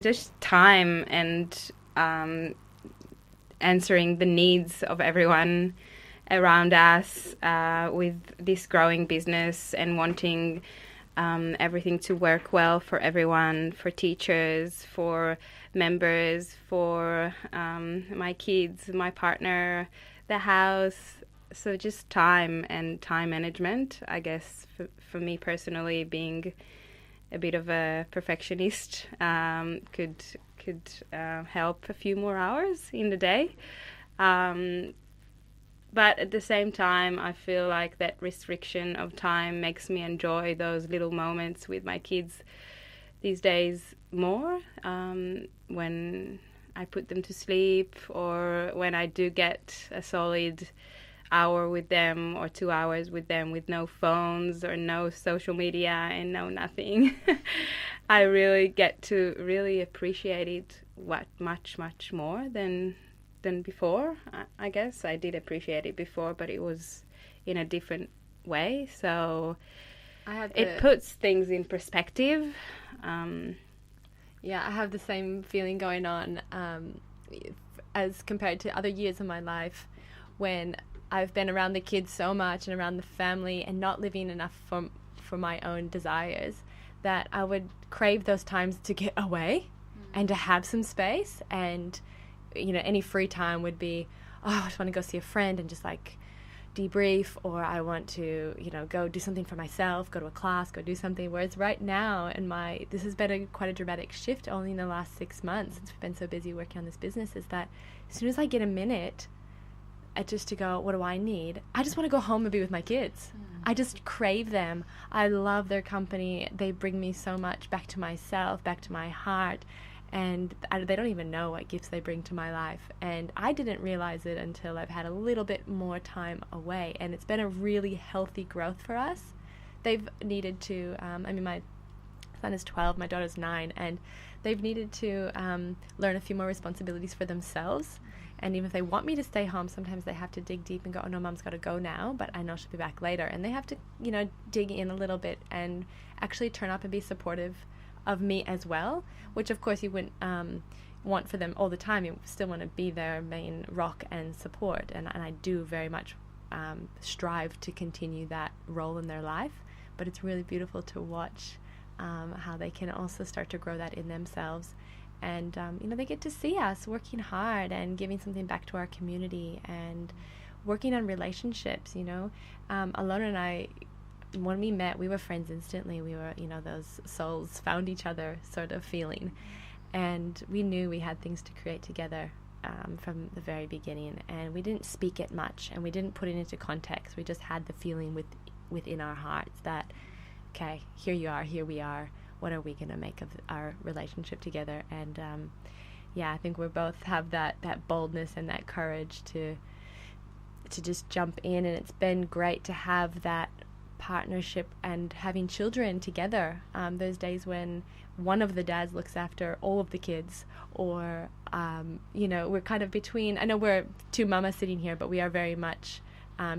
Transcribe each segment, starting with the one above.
Just time and answering the needs of everyone around us with this growing business and wanting everything to work well for everyone, for teachers, for members, for my kids, my partner, the house. So just time and time management, I guess, for me personally, being a bit of a perfectionist, could help a few more hours in the day. But at the same time, I feel like that restriction of time makes me enjoy those little moments with my kids these days more, when I put them to sleep or when I do get a solid hour with them or 2 hours with them with no phones or no social media and no nothing. I really get to really appreciate it much more than before. I guess I did appreciate it before, but it was in a different way. So it puts things in perspective. Yeah, I have the same feeling going on as compared to other years of my life when I've been around the kids so much and around the family and not living enough for my own desires, that I would crave those times to get away and to have some space. And, you know, any free time would be, oh, I just want to go see a friend and just like debrief, or I want to, you know, go do something for myself, go to a class, go do something. Whereas right now this has been quite a dramatic shift only in the last 6 months since we've been so busy working on this business, is that as soon as I get a minute just to go, what do I need? I just want to go home and be with my kids. I just crave them. I love their company. They bring me so much back to myself, back to my heart. And they don't even know what gifts they bring to my life. And I didn't realize it until I've had a little bit more time away. And it's been a really healthy growth for us. They've needed to, my son is 12, my daughter's 9, and they've needed to learn a few more responsibilities for themselves. And even if they want me to stay home, sometimes they have to dig deep and go, oh no, Mum's got to go now, but I know she'll be back later. And they have to, you know, dig in a little bit and actually turn up and be supportive of me as well, which of course you wouldn't want for them all the time. You still want to be their main rock and support. And I do very much strive to continue that role in their life. But it's really beautiful to watch how they can also start to grow that in themselves. And, you know, they get to see us working hard and giving something back to our community and working on relationships, you know. Alona and I, when we met, we were friends instantly. We were, you know, those souls found each other sort of feeling. And we knew we had things to create together from the very beginning. And we didn't speak it much and we didn't put it into context. We just had the feeling within our hearts that, okay, here you are, here we are. What are we going to make of our relationship together? And I think we both have that boldness and that courage to just jump in. And it's been great to have that partnership and having children together. Those days when one of the dads looks after all of the kids, or you know, we're kind of between. I know we're two mamas sitting here, but we are very much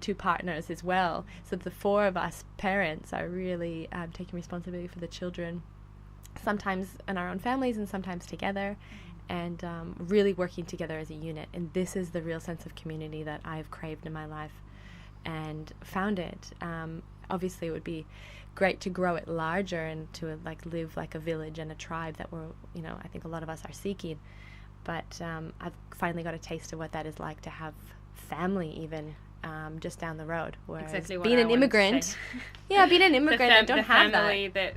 two partners as well. So the four of us parents are really taking responsibility for the children, sometimes in our own families and sometimes together, and really working together as a unit. And this is the real sense of community that I've craved in my life and found it. Obviously, it would be great to grow it larger and to like live like a village and a tribe that we're, you know, I think a lot of us are seeking. But I've finally got a taste of what that is like to have family even. Just down the road, whereas exactly being an immigrant, being an immigrant, I don't have that. The family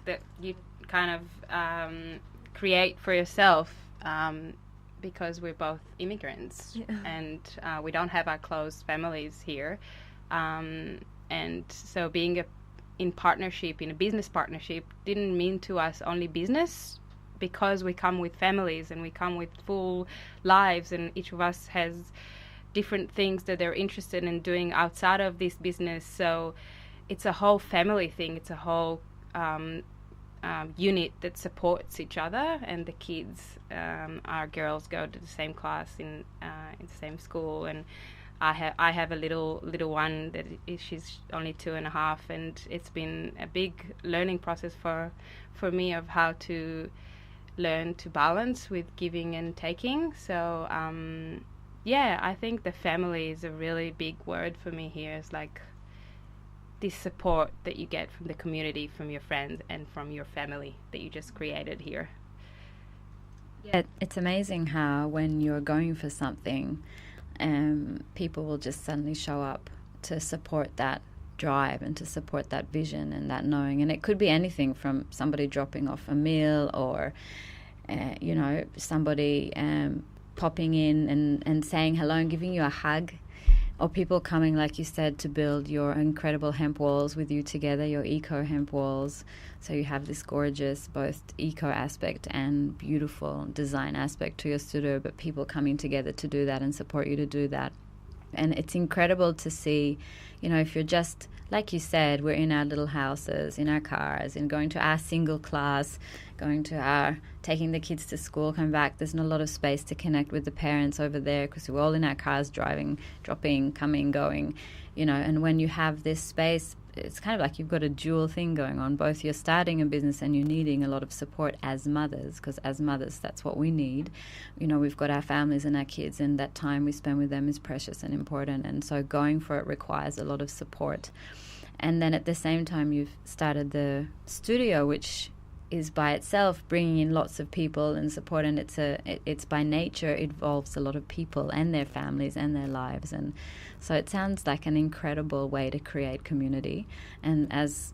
that you kind of create for yourself, because we're both immigrants, and we don't have our close families here, and so being in partnership, in a business partnership, didn't mean to us only business, because we come with families and we come with full lives, and each of us has different things that they're interested in doing outside of this business. So it's a whole family thing. It's a whole unit that supports each other. And the kids, our girls go to the same class in the same school, and I have a little one that she's only 2.5, and it's been a big learning process for me of how to learn to balance with giving and taking. So yeah, I think the family is a really big word for me here. It's like this support that you get from the community, from your friends, and from your family that you just created here. Yeah, it's amazing how when you're going for something, people will just suddenly show up to support that drive and to support that vision and that knowing. And it could be anything from somebody dropping off a meal or, you know, somebody popping in and saying hello and giving you a hug, or people coming, like you said, to build your incredible hemp walls with you together, your eco hemp walls. So you have this gorgeous both eco aspect and beautiful design aspect to your studio, but people coming together to do that and support you to do that. And it's incredible to see, you know, if you're just, like you said, we're in our little houses, in our cars, and going to our single class, going to our, taking the kids to school, coming back. There's not a lot of space to connect with the parents over there because we're all in our cars driving, dropping, coming, going, you know. And when you have this space, it's kind of like you've got a dual thing going on. Both you're starting a business and you're needing a lot of support as mothers, because as mothers, that's what we need. You know, we've got our families and our kids, and that time we spend with them is precious and important. And so going for it requires a lot of support. And then at the same time, you've started the studio, which is by itself bringing in lots of people and support, and it's by nature it involves a lot of people and their families and their lives. And so it sounds like an incredible way to create community. And as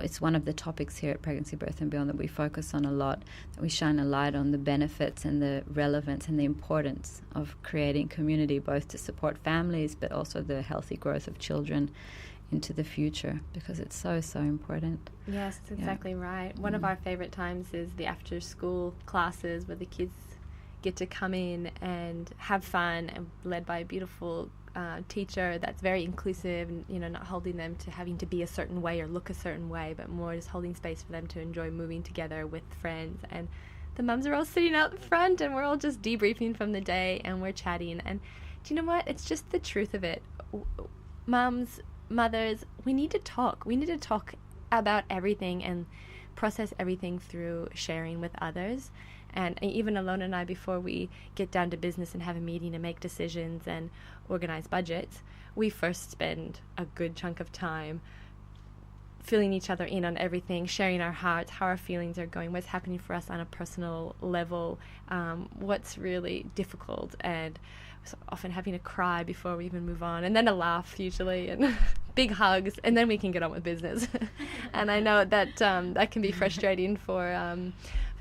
it's one of the topics here at Pregnancy, Birth and Beyond that we focus on a lot, that we shine a light on the benefits and the relevance and the importance of creating community, both to support families but also the healthy growth of children into the future, because it's so important. Yes, that's exactly right. One of our favorite times is the after school classes where the kids get to come in and have fun, and led by a beautiful teacher that's very inclusive, and, you know, not holding them to having to be a certain way or look a certain way, but more just holding space for them to enjoy moving together with friends. And the mums are all sitting out the front and we're all just debriefing from the day and we're chatting. And do you know what? It's just the truth of it. Mums, mothers, we need to talk. We need to talk about everything and process everything through sharing with others. And even Alona and I, before we get down to business and have a meeting and make decisions and organize budgets, we first spend a good chunk of time filling each other in on everything, sharing our hearts, how our feelings are going, what's happening for us on a personal level, what's really difficult, and so often having a cry before we even move on, and then a laugh usually, and big hugs, and then we can get on with business. And I know that that can be frustrating for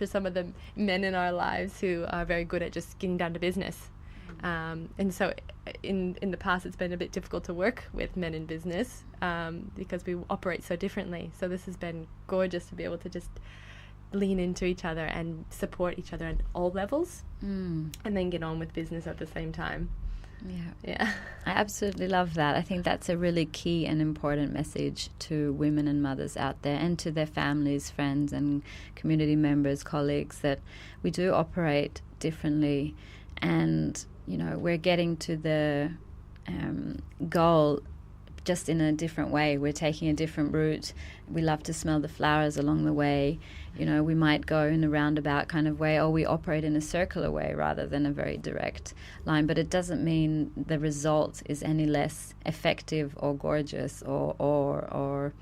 some of the men in our lives who are very good at just getting down to business. And so in the past it's been a bit difficult to work with men in business because we operate so differently. So this has been gorgeous to be able to just lean into each other and support each other at all levels, and then get on with business at the same time. Yeah. I absolutely love that. I think that's a really key and important message to women and mothers out there, and to their families, friends and community members, colleagues, that we do operate differently, and, you know, we're getting to the goal just in a different way. We're taking a different route. We love to smell the flowers along the way. You know, we might go in a roundabout kind of way, or we operate in a circular way rather than a very direct line. But it doesn't mean the result is any less effective or gorgeous or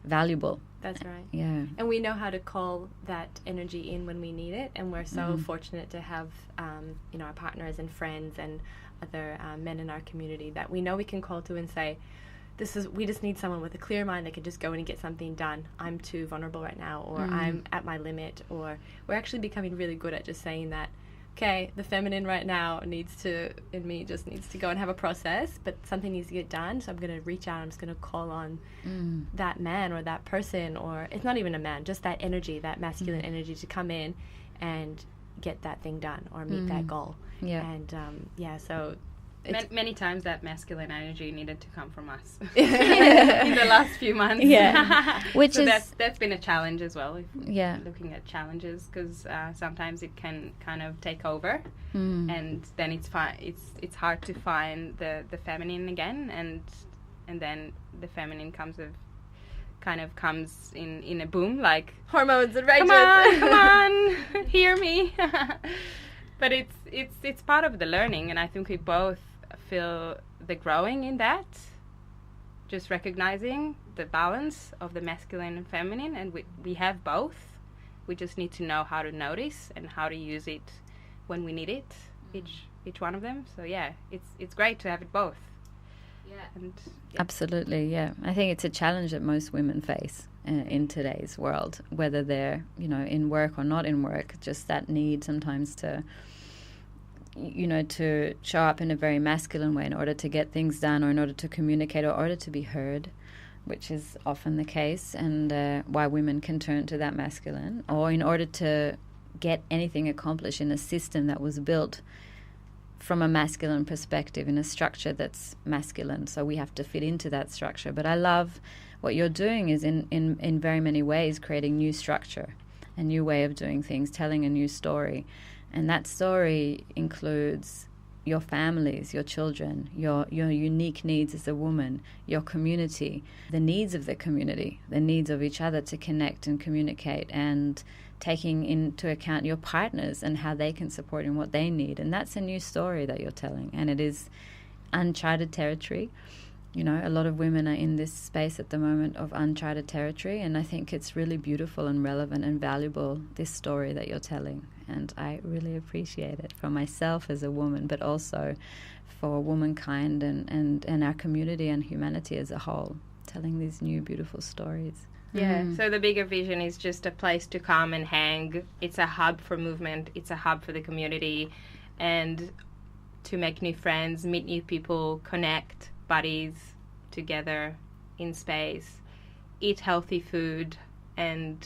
valuable. That's right. Yeah. And we know how to call that energy in when we need it, and we're so fortunate to have you know, our partners and friends and other men in our community that we know we can call to and say, we just need someone with a clear mind that can just go in and get something done. I'm too vulnerable right now, or I'm at my limit, or we're actually becoming really good at just saying that, okay, the feminine right now needs to go and have a process, but something needs to get done, so I'm going to reach out, I'm just going to call on that man or that person, or it's not even a man, just that energy, that masculine energy to come in and get that thing done or meet that goal. Yeah. And so many times that masculine energy needed to come from us in the last few months. Yeah, which so is that's been a challenge as well. Yeah, looking at challenges, because sometimes it can kind of take over, and then it's hard to find the feminine again, and then the feminine comes kind of comes in a boom, like Hormones and rages. come on, hear me. But it's part of the learning, and I think we both feel the growing in that, just recognizing the balance of the masculine and feminine, and we have both. We just need to know how to notice and how to use it when we need it, each one of them. So yeah, it's great to have it both. Yeah. And Absolutely, yeah. I think it's a challenge that most women face in today's world, whether they're, in work or not in work, just that need sometimes to, to show up in a very masculine way in order to get things done, or in order to communicate, or in order to be heard, which is often the case, and why women can turn to that masculine, or in order to get anything accomplished in a system that was built from a masculine perspective, in a structure that's masculine. So we have to fit into that structure. But I love what you're doing is in very many ways creating new structure, a new way of doing things, telling a new story. And that story includes your families, your children, your unique needs as a woman, your community, the needs of the community, the needs of each other to connect and communicate, and taking into account your partners and how they can support in what they need. And that's a new story that you're telling, and it is uncharted territory. A lot of women are in this space at the moment of uncharted territory, and I think it's really beautiful and relevant and valuable, this story that you're telling. And I really appreciate it for myself as a woman, but also for womankind and our community and humanity as a whole, telling these new beautiful stories. yeah, so the bigger vision is just a place to come and hang. It's a hub for movement. It's a hub for the community, and to make new friends, meet new people, connect bodies together in space, eat healthy food, and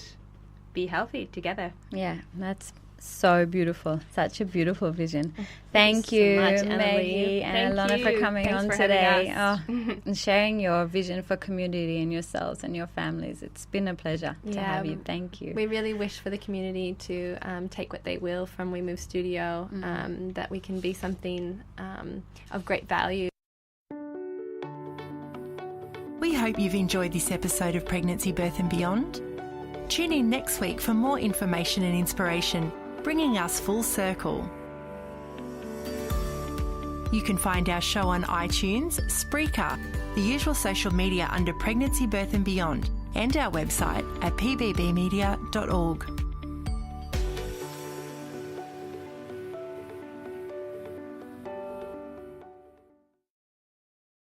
be healthy together. Yeah, that's so beautiful. Such a beautiful vision. Thank you you, so much, Meggie and Thank Alona, for you. coming Thanks on for having today. us. And sharing your vision for community and yourselves and your families. It's been a pleasure to Yeah, have you. Thank you. We really wish for the community to take what they will from WeMove Studio, that we can be something of great value. We hope you've enjoyed this episode of Pregnancy, Birth and Beyond. Tune in next week for more information and inspiration, bringing us full circle. You can find our show on iTunes, Spreaker, the usual social media under Pregnancy, Birth and Beyond, and our website at pbbmedia.org.